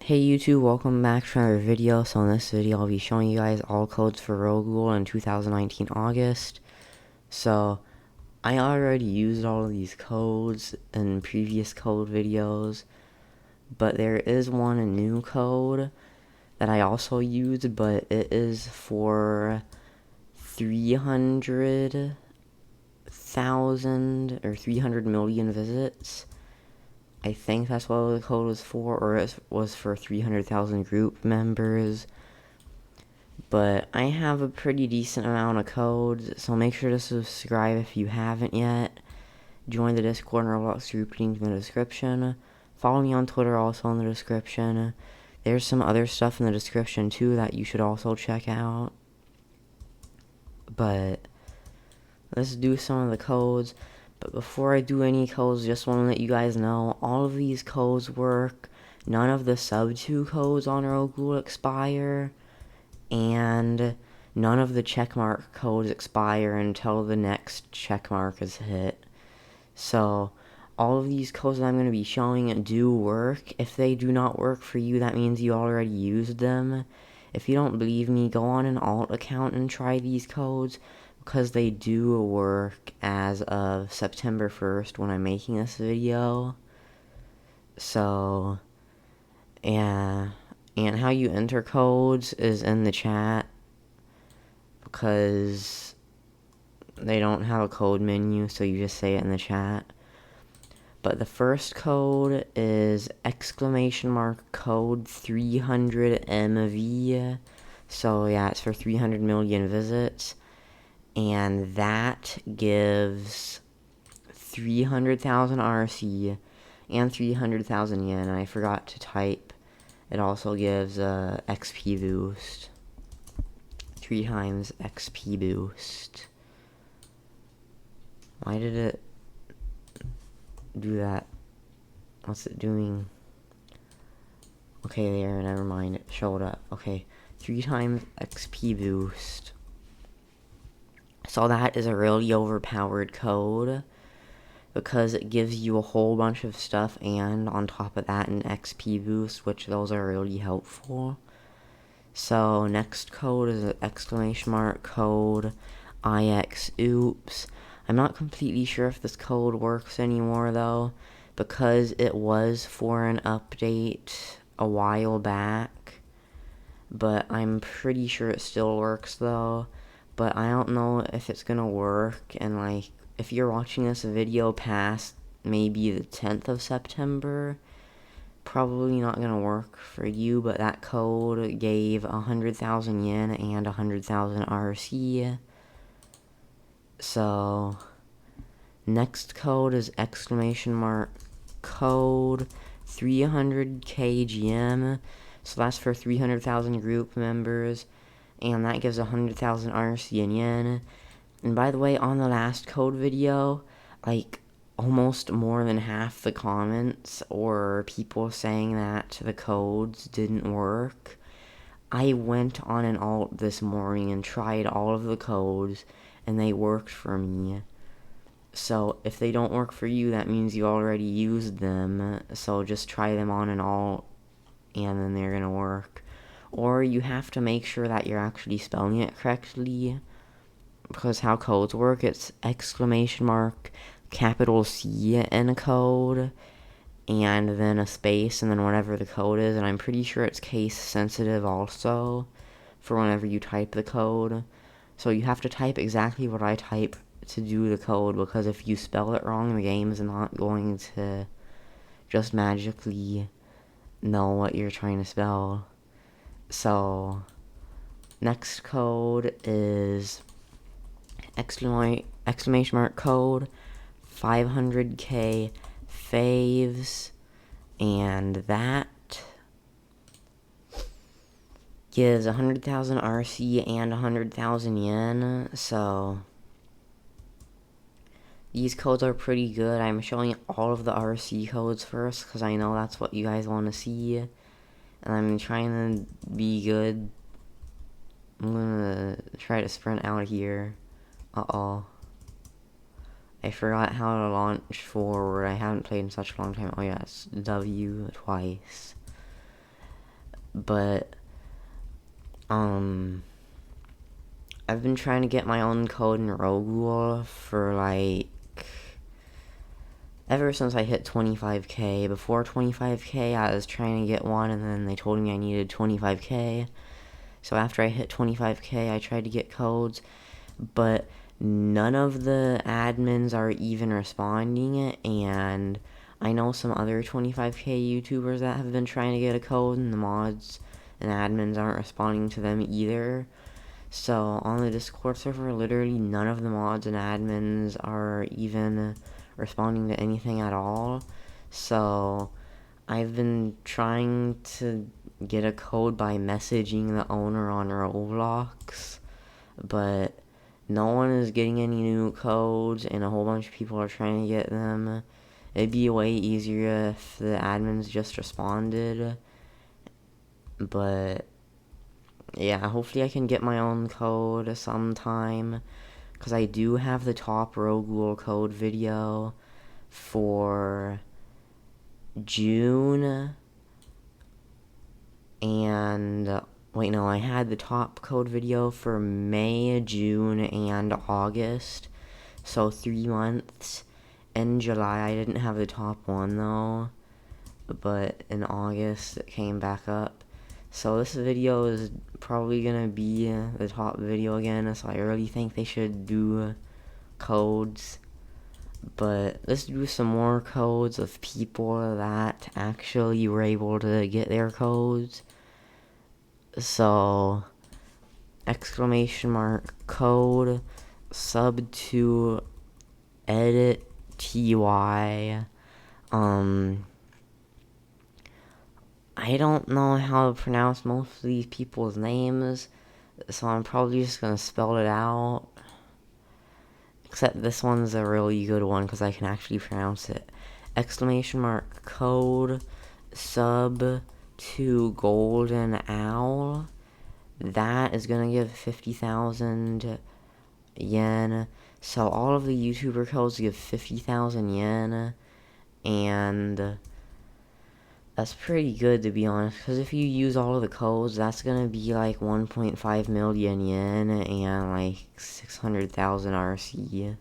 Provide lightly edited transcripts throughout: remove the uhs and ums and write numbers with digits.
Hey YouTube, welcome back to another video. So in this video, I'll be showing you guys all codes for ro-ghoul in 2019 August. So I already used all of these codes in previous code videos, but there is one new code that I also used, but it is for 300,000 or 300 million visits. I think that's what the code was for, or it was for 300,000 group members. But I have a pretty decent amount of codes, so make sure to subscribe if you haven't yet. Join the Discord and Roblox group link in the description. Follow me on Twitter, also in the description. There's some other stuff in the description too that you should also check out. But let's do some of the codes. But before I do any codes, just want to let you guys know, all of these codes work. None of the sub 2 codes on ro-ghoul expire. And none of the checkmark codes expire until the next checkmark is hit. So all of these codes that I'm going to be showing do work. If they do not work for you, that means you already used them. If you don't believe me, go on an alt account and try these codes, because they do work as of September 1st when I'm making this video. So, yeah. And how you enter codes is in the chat, because they don't have a code menu, so you just say it in the chat. But the first code is exclamation mark code 300 MV. So yeah, it's for 300 million visits. And that gives 300,000 RC and 300,000 yen. I forgot to type. It also gives a XP boost. 3 times XP boost. Why did it do that? What's it doing? Okay, there, never mind. It showed up. Okay, 3 times XP boost. So that is a really overpowered code, because it gives you a whole bunch of stuff, and on top of that an XP boost, which those are really helpful. So next code is exclamation mark code IX oops. I'm not completely sure if this code works anymore though, because it was for an update a while back, but I'm pretty sure it still works though. But I don't know if it's gonna work, and like, if you're watching this video past maybe the 10th of September, probably not gonna work for you. But that code gave 100,000 yen and 100,000 RC. So next code is exclamation mark code 300 KGM. So that's for 300,000 group members, and that gives 100,000 RC and yen. And by the way, on the last code video, like, almost more than half the comments or people saying that the codes didn't work. I went on an alt this morning and tried all of the codes, and they worked for me. So if they don't work for you, that means you already used them. So just try them on an alt, and then they're gonna work. Or you have to make sure that you're actually spelling it correctly, because how codes work, it's exclamation mark capital C in a code, and then a space, and then whatever the code is. And I'm pretty sure it's case sensitive also for whenever you type the code. So you have to type exactly what I type to do the code, because if you spell it wrong, the game is not going to just magically know what you're trying to spell. So next code is exclamation mark code 500k faves, and that gives 100,000 RC and 100,000 yen. So these codes are pretty good. I'm showing all of the RC codes first, because I know that's what you guys want to see, and I'm trying to be good. I'm gonna try to sprint out here. Uh-oh. I forgot how to launch forward. I haven't played in such a long time. Oh yeah, it's W twice. but I've been trying to get my own code in ro-ghoul for like ever since I hit 25k. Before 25k, I was trying to get one, and then they told me I needed 25k. So after I hit 25k, I tried to get codes, but none of the admins are even responding, and I know some other 25k YouTubers that have been trying to get a code, and the mods and admins aren't responding to them either. So on the Discord server, literally none of the mods and admins are even responding to anything at all. So I've been trying to get a code by messaging the owner on Roblox, but no one is getting any new codes, and a whole bunch of people are trying to get them. It'd be way easier if the admins just responded, but yeah, hopefully I can get my own code sometime, because I do have the top ro-ghoul code video for June, and wait, no, I had the top code video for May, June, and August, so 3 months. In July, I didn't have the top one, though, but in August, it came back up. So this video is probably gonna be the top video again, so I really think they should do codes. But let's do some more codes of people that actually were able to get their codes. So, exclamation mark code sub to edit ty. I don't know how to pronounce most of these people's names, so I'm probably just gonna spell it out. Except this one's a really good one because I can actually pronounce it. Exclamation mark code sub to golden owl. That is gonna give 50,000 yen. So all of the YouTuber codes give 50,000 yen, and that's pretty good, to be honest, because if you use all of the codes, that's gonna be like 1.5 million yen and like 600,000 RC.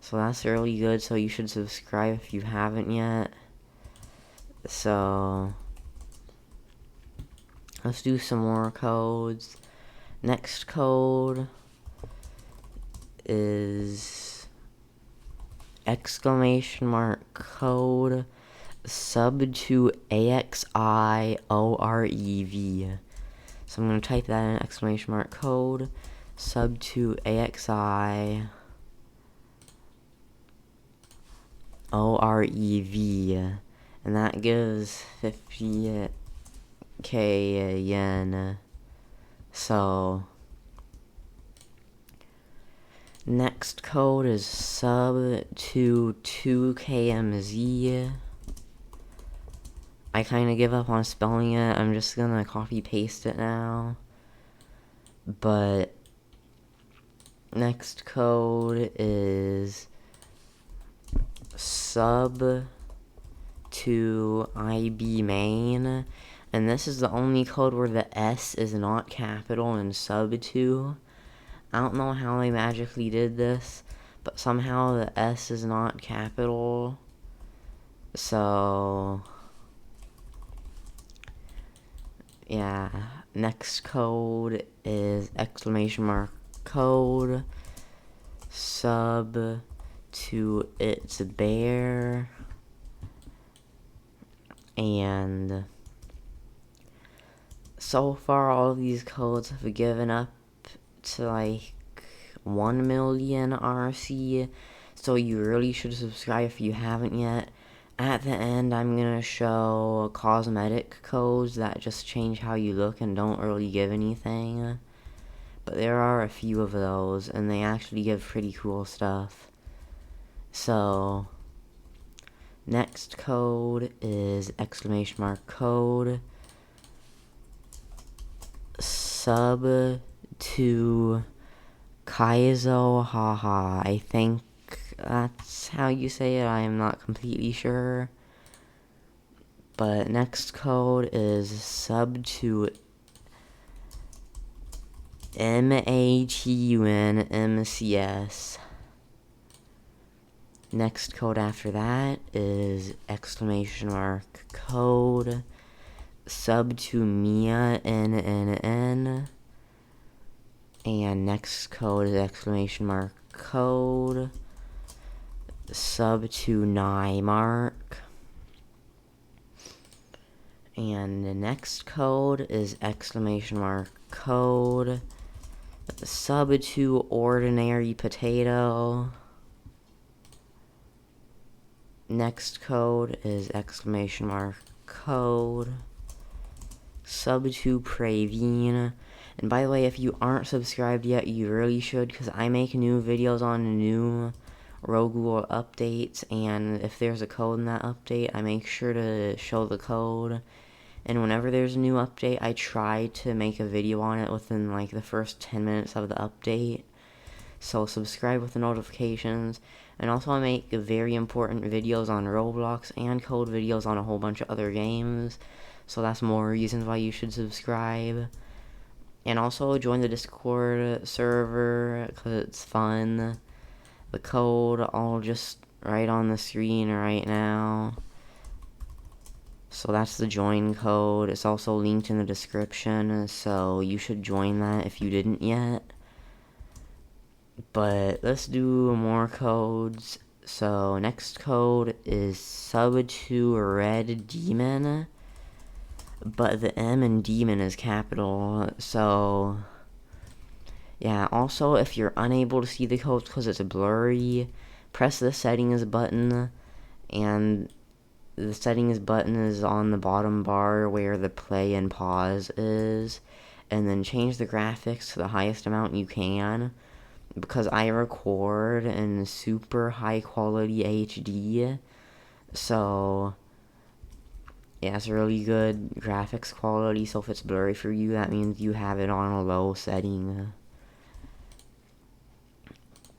So that's really good, so you should subscribe if you haven't yet. So let's do some more codes. Next code is exclamation mark code sub to AXIOREV. So I'm going to type that in, exclamation mark code sub to AXIOREV, and that gives 50k yen. So next code is sub to 2KMZ. I kind of give up on spelling it. I'm just gonna copy paste it now. But next code is sub to IB main, and this is the only code where the S is not capital in sub to. I don't know how they magically did this, but somehow the S is not capital. So yeah, next code is exclamation mark code sub to it's bear, and so far all of these codes have given up to like 1 million RC, so you really should subscribe if you haven't yet. At the end, I'm gonna show cosmetic codes that just change how you look and don't really give anything, but there are a few of those, and they actually give pretty cool stuff. So next code is exclamation mark code sub to Kaizo haha. I think that's how you say it. I am not completely sure. But next code is sub to MATUNMCS. Next code after that is exclamation mark code sub to Mia NNN. And next code is exclamation mark code sub to Nymark. And the next code is exclamation mark code sub to Ordinary Potato. Next code is exclamation mark code sub to Praveen. And by the way, if you aren't subscribed yet, you really should, because I make new videos on new ro-ghoul updates, and if there's a code in that update, I make sure to show the code. And whenever there's a new update, I try to make a video on it within like the first 10 minutes of the update. So subscribe with the notifications. And also I make very important videos on Roblox and code videos on a whole bunch of other games. So that's more reasons why you should subscribe. And also join the Discord server, because it's fun. The code I'll just write on the screen right now. So that's the join code. It's also linked in the description, so you should join that if you didn't yet. But let's do more codes. So next code is sub to Red Demon, but the M in demon is capital. So yeah, also if you're unable to see the code because it's blurry, press the settings button, and the settings button is on the bottom bar where the play and pause is, and then change the graphics to the highest amount you can, because I record in super high quality HD, so yeah, it's really good graphics quality. So if it's blurry for you, that means you have it on a low setting.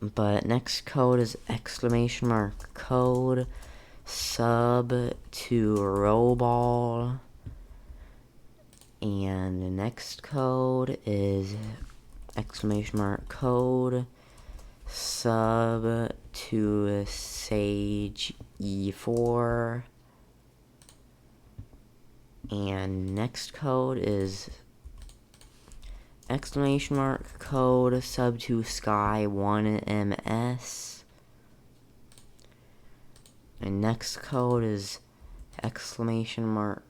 But next code is exclamation mark code sub to ro-ghoul. And the next code is exclamation mark code sub to Sage E4. And next code is exclamation mark code sub to Sky 1MS. And next code is exclamation mark.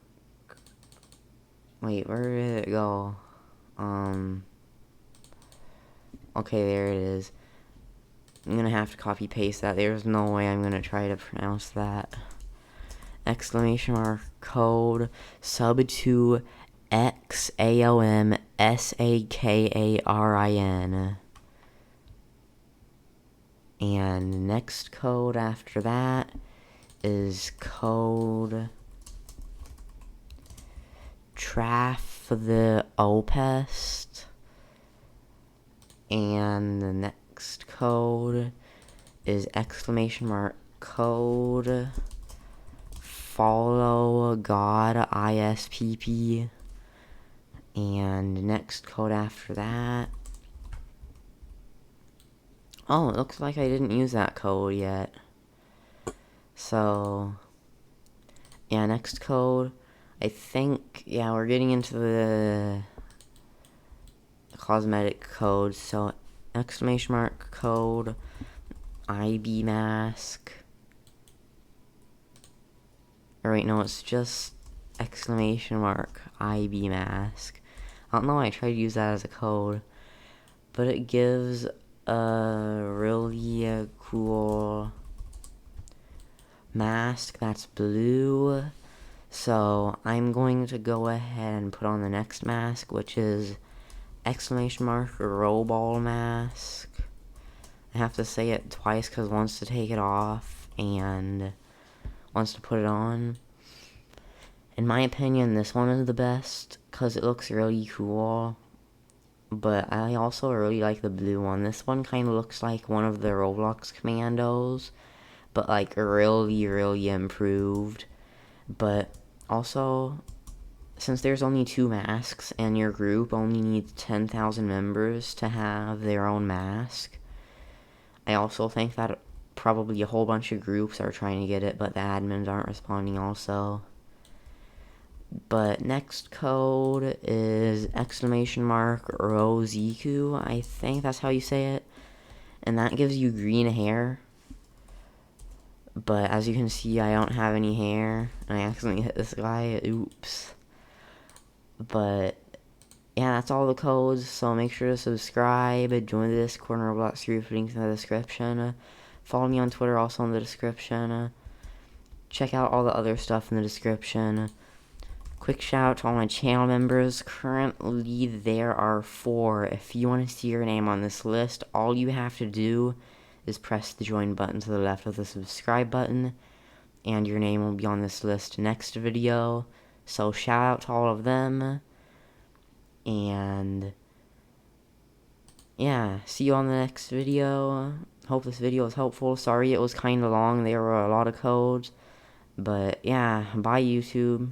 Wait, where did it go? Okay, there it is. I'm gonna have to copy paste that. There's no way I'm gonna try to pronounce that. Exclamation mark code sub to XAOMSAKARIN. And next code after that is code Traf the Opest. And the next code is exclamation mark code follow God ISPP. And next code after that, oh, it looks like I didn't use that code yet. So yeah, next code, I think, yeah, we're getting into the cosmetic code. So exclamation mark code IB mask. Or wait, no, it's just exclamation mark IB mask. I don't know why I tried to use that as a code, but it gives a really cool mask that's blue. So I'm going to go ahead and put on the next mask, which is exclamation mark ro-ghoul mask. I have to say it twice because once to take it off and once to put it on. In my opinion, this one is the best because it looks really cool. But I also really like the blue one. This one kind of looks like one of the Roblox commandos, but like really, really improved. But Also, since there's only 2 masks and your group only needs 10,000 members to have their own mask, I also think that probably a whole bunch of groups are trying to get it, but the admins aren't responding also. But next code is exclamation mark ro-ghoul. I think that's how you say it. And that gives you green hair. But as you can see, I don't have any hair. And I accidentally hit this guy. Oops. But yeah, that's all the codes. So make sure to subscribe, join the Discord and Roblox group, links in the description. Follow me on Twitter, also in the description. Check out all the other stuff in the description. Quick shout out to all my channel members. Currently, there are 4. If you want to see your name on this list, all you have to do is press the join button to the left of the subscribe button, and your name will be on this list next video. So shout out to all of them, and yeah, see you on the next video. Hope this video was helpful. Sorry it was kind of long. There were a lot of codes, but yeah, bye YouTube.